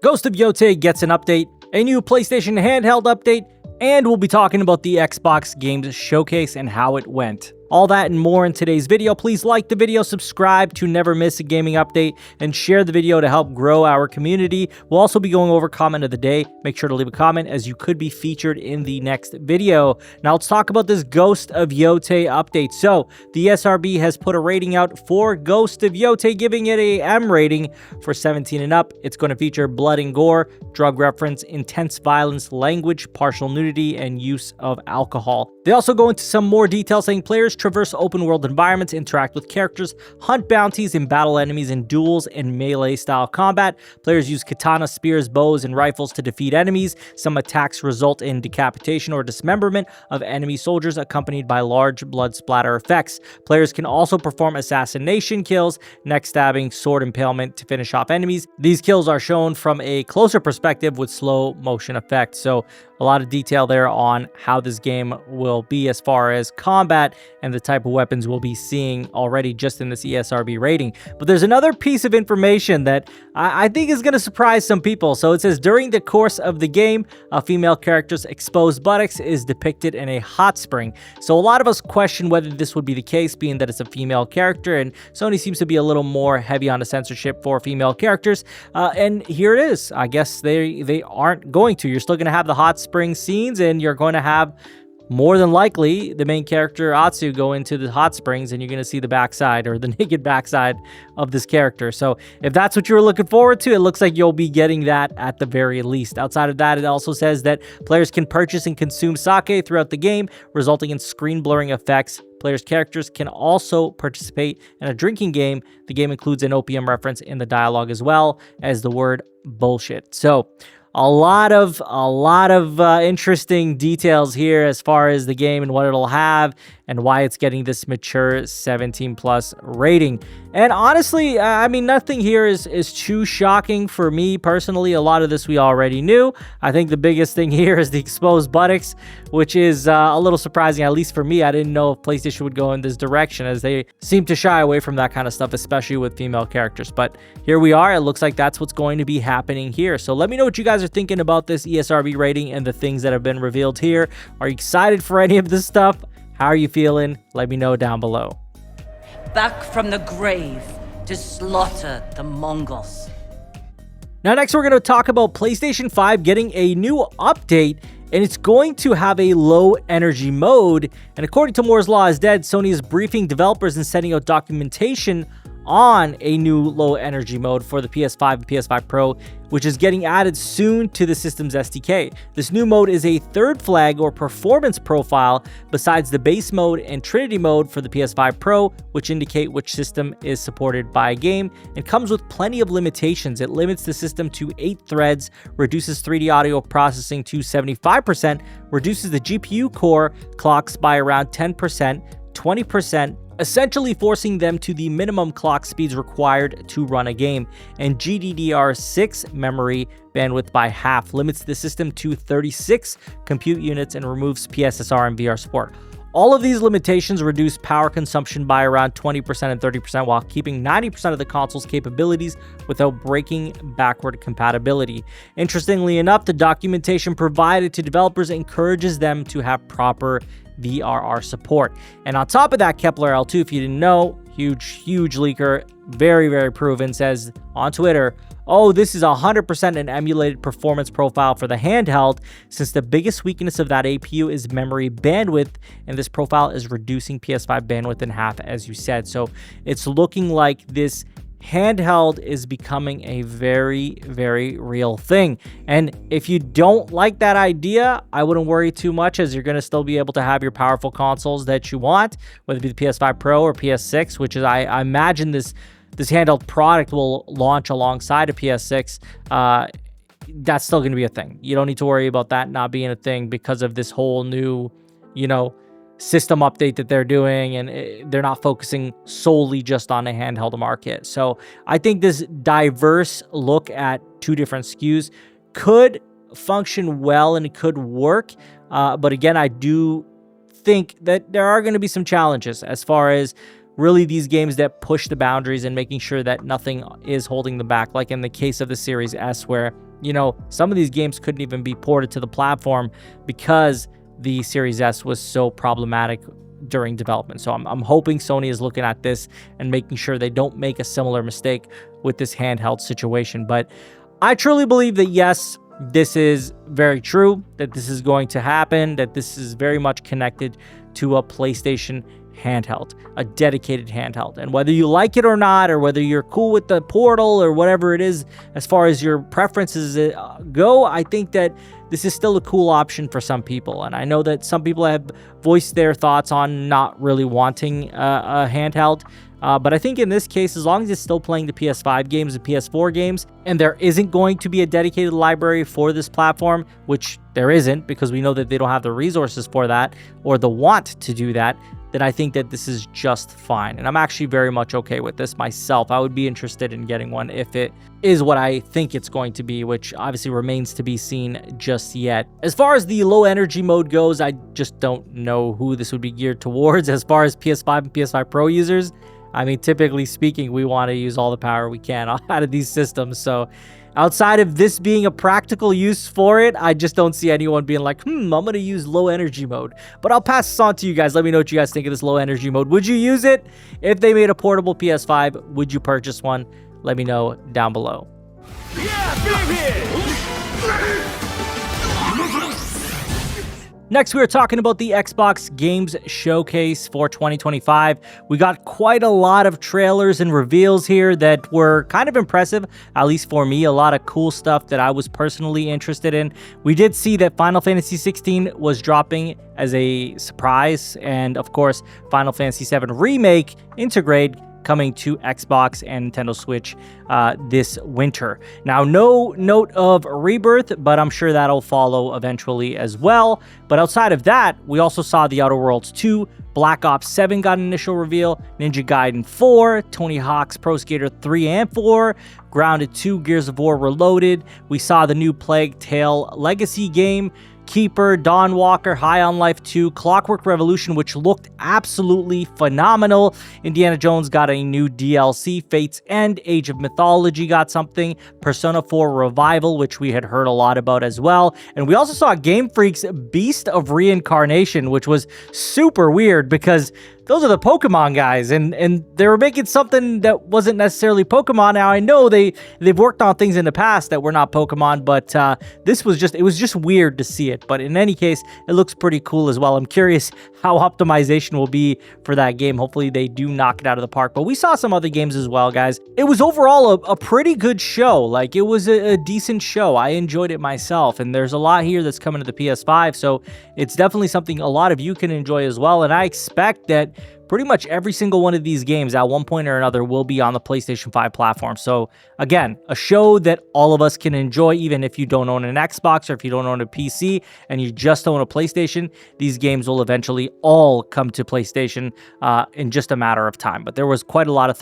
Ghost of Yotei gets an update, a new PlayStation handheld update, and we'll be talking about the Xbox Games Showcase and how it went. All that and more in today's video. Please like the video, subscribe to never miss a gaming update, and share the video to help grow our community. We'll also be going over comment of the day. Make sure to leave a comment as you could be featured in the next video. Now let's talk about this Ghost of Yotei update. So the SRB has put a rating out for Ghost of Yotei, giving it a M rating for 17 and up. It's going to feature blood and gore, drug reference, intense violence, language, partial nudity, and use of alcohol. They also go into some more detail saying players traverse open world environments, interact with characters, hunt bounties, and battle enemies in duels and melee style combat. Players use katana, spears, bows, and rifles to defeat enemies. Some attacks result in decapitation or dismemberment of enemy soldiers, accompanied by large blood splatter effects. Players can also perform assassination kills, neck stabbing, sword impalement to finish off enemies. These kills are shown from a closer perspective with slow motion effects. So a lot of detail there on how this game will be as far as combat and the type of weapons we'll be seeing already just in this ESRB rating. But there's another piece of information that I think is going to surprise some people. So it says, during the course of the game, a female character's exposed buttocks is depicted in a hot spring. So a lot of us question whether this would be the case, being that it's a female character, and Sony seems to be a little more heavy on the censorship for female characters. And here it is. I guess they aren't going to. You're still going to have the hot spring scenes, and you're going to have more than likely the main character Atsu go into the hot springs, and you're going to see the backside or the naked backside of this character. So if that's what you're looking forward to, it looks like you'll be getting that at the very least. Outside of that, it also says that players can purchase and consume sake throughout the game, resulting in screen blurring effects. Players' characters can also participate in a drinking game. The game includes an opium reference in the dialogue as well as the word bullshit. So a lot of interesting details here as far as the game and what it'll have and why it's getting this mature 17 plus rating. And honestly, I mean, nothing here is too shocking for me personally. A lot of this we already knew. I think the biggest thing here is the exposed buttocks, which is a little surprising, at least for me. I didn't know if PlayStation would go in this direction, as they seem to shy away from that kind of stuff, especially with female characters. But here we are. It looks like that's what's going to be happening here. So let me know what you guys are thinking about this ESRB rating and the things that have been revealed here. Are you excited for any of this stuff? How are you feeling? Let me know down below. Back from the grave to slaughter the Mongols. Now next we're going to talk about PlayStation 5 getting a new update, and it's going to have a low energy mode. And according to Moore's Law is Dead, Sony is briefing developers and sending out documentation on a new low energy mode for the PS5 and PS5 Pro, which is getting added soon to the system's SDK. This new mode is a third flag or performance profile besides the base mode and Trinity mode for the PS5 Pro, which indicate which system is supported by a game, and comes with plenty of limitations. It limits the system to 8 threads, reduces 3D audio processing to 75%, reduces the GPU core clocks by around 10%, 20%, essentially forcing them to the minimum clock speeds required to run a game, and GDDR6 memory bandwidth by half, limits the system to 36 compute units, and removes PSSR and VR support. All of these limitations reduce power consumption by around 20% and 30% while keeping 90% of the console's capabilities without breaking backward compatibility. Interestingly enough, the documentation provided to developers encourages them to have proper VRR support. And on top of that, Kepler L2, if you didn't know, huge leaker, very proven, says on Twitter, oh, this is 100% an emulated performance profile for the handheld, since the biggest weakness of that APU is memory bandwidth, and this profile is reducing PS5 bandwidth in half, as you said. So it's looking like this handheld is becoming a very real thing. And if you don't like that idea, I wouldn't worry too much, as you're going to still be able to have your powerful consoles that you want, whether it be the PS5 Pro or PS6, which is I imagine this handheld product will launch alongside a PS6. That's still going to be a thing. You don't need to worry about that not being a thing because of this whole new, system update that they're doing, and they're not focusing solely just on a handheld market. So I think this diverse look at 2 different SKUs could function well and it could work. But again, I do think that there are going to be some challenges as far as really these games that push the boundaries and making sure that nothing is holding them back, like in the case of the Series S, where you know, some of these games couldn't even be ported to the platform because the Series S was so problematic during development. So I'm hoping Sony is looking at this and making sure they don't make a similar mistake with this handheld situation. But I truly believe that yes, this is very true, that this is going to happen, that this is very much connected to a PlayStation handheld, a dedicated handheld. And whether you like it or not, or whether you're cool with the Portal or whatever it is, as far as your preferences go, I think that this is still a cool option for some people. And I know that some people have voiced their thoughts on not really wanting a handheld. But I think in this case, as long as it's still playing the PS5 games and PS4 games, and there isn't going to be a dedicated library for this platform, which there isn't because we know that they don't have the resources for that or the want to do that, then I think that this is just fine. And I'm actually very much okay with this myself. I would be interested in getting one if it is what I think it's going to be, which obviously remains to be seen just yet. As far as the low energy mode goes, I just don't know who this would be geared towards. As far as PS5 and PS5 Pro users, I mean, typically speaking, we want to use all the power we can out of these systems. So outside of this being a practical use for it, I just don't see anyone being like, I'm going to use low energy mode. But I'll pass this on to you guys. Let me know what you guys think of this low energy mode. Would you use it? If they made a portable PS5, would you purchase one? Let me know down below. Yeah, baby! Next, we are talking about the Xbox Games Showcase for 2025. We got quite a lot of trailers and reveals here that were kind of impressive, at least for me. A lot of cool stuff that I was personally interested in. We did see that Final Fantasy 16 was dropping as a surprise, and of course, Final Fantasy 7 Remake Integrate coming to Xbox and Nintendo Switch this winter. Now, no note of Rebirth, but I'm sure that'll follow eventually as well. But outside of that, we also saw The Outer Worlds 2, Black Ops 7 got an initial reveal, Ninja Gaiden 4, Tony Hawk's Pro Skater 3 and 4, Grounded 2, Gears of War Reloaded. We saw the new Plague Tale Legacy game, Keeper, Dawn Walker, High on Life 2, Clockwork Revolution, which looked absolutely phenomenal. Indiana Jones got a new DLC, Fate's End, Age of Mythology got something, Persona 4 Revival, which we had heard a lot about as well. And we also saw Game Freak's Beast of Reincarnation, which was super weird because those are the Pokemon guys, and they were making something that wasn't necessarily Pokemon. Now, I know they've worked on things in the past that were not Pokemon, but it was just weird to see it. But in any case, it looks pretty cool as well. I'm curious how optimization will be for that game. Hopefully, they do knock it out of the park. But we saw some other games as well, guys. It was overall a pretty good show. Like, it was a decent show. I enjoyed it myself, and there's a lot here that's coming to the PS5, so it's definitely something a lot of you can enjoy as well. And I expect that pretty much every single one of these games at one point or another will be on the PlayStation 5 platform. So again, a show that all of us can enjoy, even if you don't own an Xbox or if you don't own a PC and you just own a PlayStation. These games will eventually all come to PlayStation in just a matter of time. But there was quite a lot of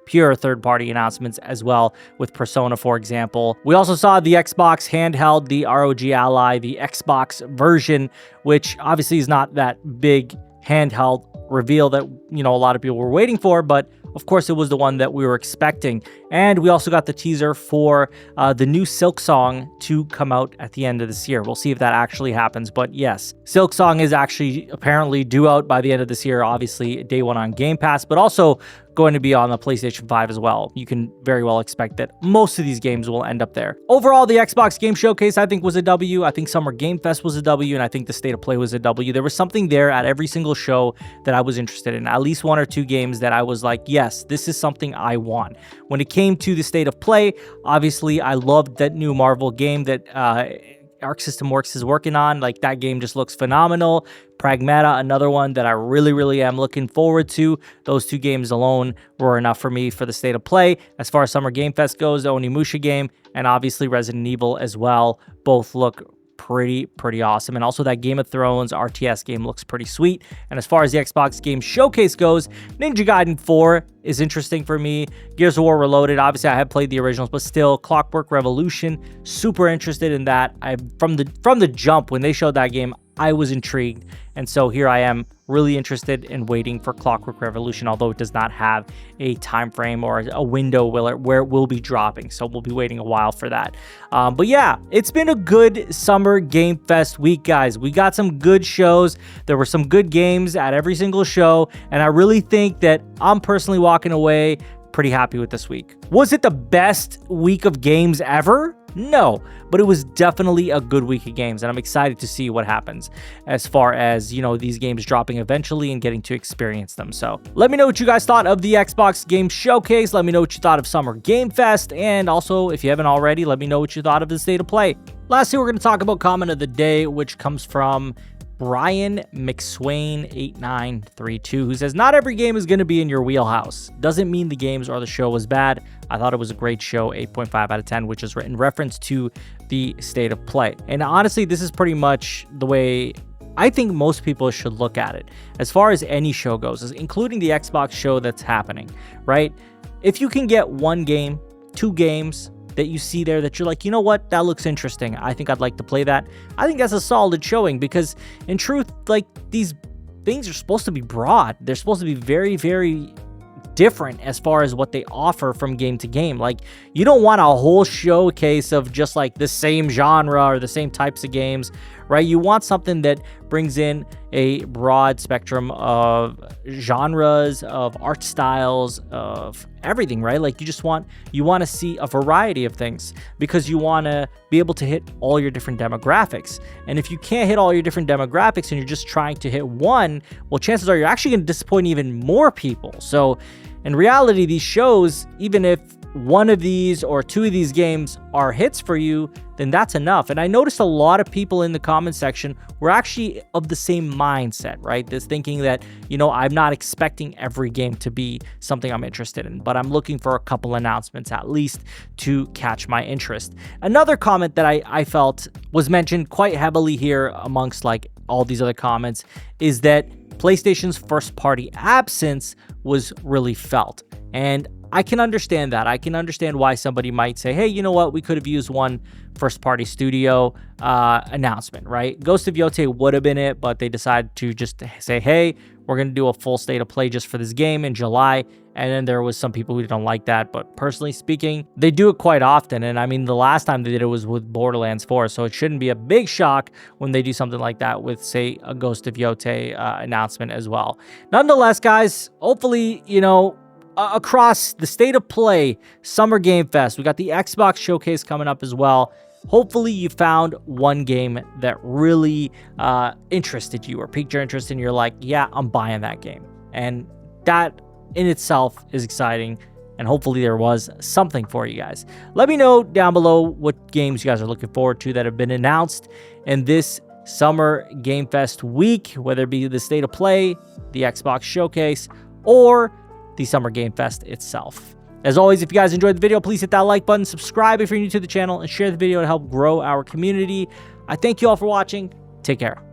pure third-party announcements as well, with Persona, for example. We also saw the Xbox handheld, the ROG Ally, the Xbox version, which obviously is not that big handheld reveal that, you know, a lot of people were waiting for, but of course it was the one that we were expecting. And we also got the teaser for the new Silksong to come out at the end of this year. We'll see if that actually happens, but yes, Silksong is actually apparently due out by the end of this year, obviously day one on Game Pass, but also going to be on the PlayStation 5 as well. You can very well expect that most of these games will end up there. Overall, the Xbox Game Showcase, I think, was a W. I think Summer Game Fest was a W, and I think the State of Play was a W. There was something there at every single show that I was interested in, at least one or two games that I was like, yes, this is something I want. When it came to the State of Play, obviously, I loved that new Marvel game that Arc System Works is working on. Like, that game just looks phenomenal. Pragmata, another one that I really am looking forward to. Those two games alone were enough for me for the State of Play. As far as Summer Game Fest goes, the Onimusha game and obviously Resident Evil as well, both look pretty awesome. And also that Game of Thrones RTS game looks pretty sweet. And as far as the Xbox Game Showcase goes, Ninja Gaiden 4 is interesting for me. Gears of War Reloaded, obviously I have played the originals, but still, Clockwork Revolution, super interested in that. From the jump when they showed that game, I was intrigued. And so here I am, really interested in waiting for Clockwork Revolution, although it does not have a time frame or a window where it will be dropping. So we'll be waiting a while for that. But yeah, it's been a good Summer Game Fest week, guys. We got some good shows. There were some good games at every single show. And I really think that I'm personally walking away pretty happy with this week. Was it the best week of games ever? No, but it was definitely a good week of games, and I'm excited to see what happens as far as, you know, these games dropping eventually and getting to experience them. So let me know what you guys thought of the Xbox Game Showcase. Let me know what you thought of Summer Game Fest, and also, if you haven't already, let me know what you thought of the State of Play. Lastly, we're going to talk about comment of the day, which comes from Brian McSwain8932, who says, not every game is going to be in your wheelhouse. Doesn't mean the games or the show was bad. I thought it was a great show, 8.5 out of 10, which is in reference to the State of Play. And honestly, this is pretty much the way I think most people should look at it as far as any show goes, including the Xbox show that's happening, right? If you can get one game, two games that you see there that you're like, you know what, that looks interesting, I think I'd like to play that, I think that's a solid showing, because in truth, like, these things are supposed to be broad. They're supposed to be very, very different as far as what they offer from game to game. Like, you don't want a whole showcase of just like the same genre or the same types of games, right? You want something that brings in a broad spectrum of genres, of art styles, of everything, right? Like, you want to see a variety of things, because you want to be able to hit all your different demographics. And if you can't hit all your different demographics and you're just trying to hit one, well, chances are you're actually going to disappoint even more people. So in reality, these shows, even if one of these or two of these games are hits for you, then that's enough. And I noticed a lot of people in the comment section were actually of the same mindset, right? This thinking that, you know, I'm not expecting every game to be something I'm interested in, but I'm looking for a couple announcements at least to catch my interest. Another comment that I felt was mentioned quite heavily here amongst like all these other comments is that PlayStation's first party absence was really felt. And I can understand that. I can understand why somebody might say, hey, you know what? We could have used one first-party studio announcement, right? Ghost of Yotei would have been it, but they decided to just say, hey, we're going to do a full State of Play just for this game in July. And then there was some people who didn't like that. But personally speaking, they do it quite often. And I mean, the last time they did it was with Borderlands 4. So it shouldn't be a big shock when they do something like that with, say, a Ghost of Yotei announcement as well. Nonetheless, guys, hopefully, you know, across the State of Play, Summer Game Fest, we got the Xbox Showcase coming up as well. Hopefully you found one game that really interested you or piqued your interest and you're like, yeah, I'm buying that game. And that in itself is exciting. And hopefully there was something for you guys. Let me know down below what games you guys are looking forward to that have been announced in this Summer Game Fest week, whether it be the State of Play, the Xbox Showcase, or the Summer Game Fest itself. As always, if you guys enjoyed the video, please hit that like button, subscribe if you're new to the channel, and share the video to help grow our community. I thank you all for watching. Take care.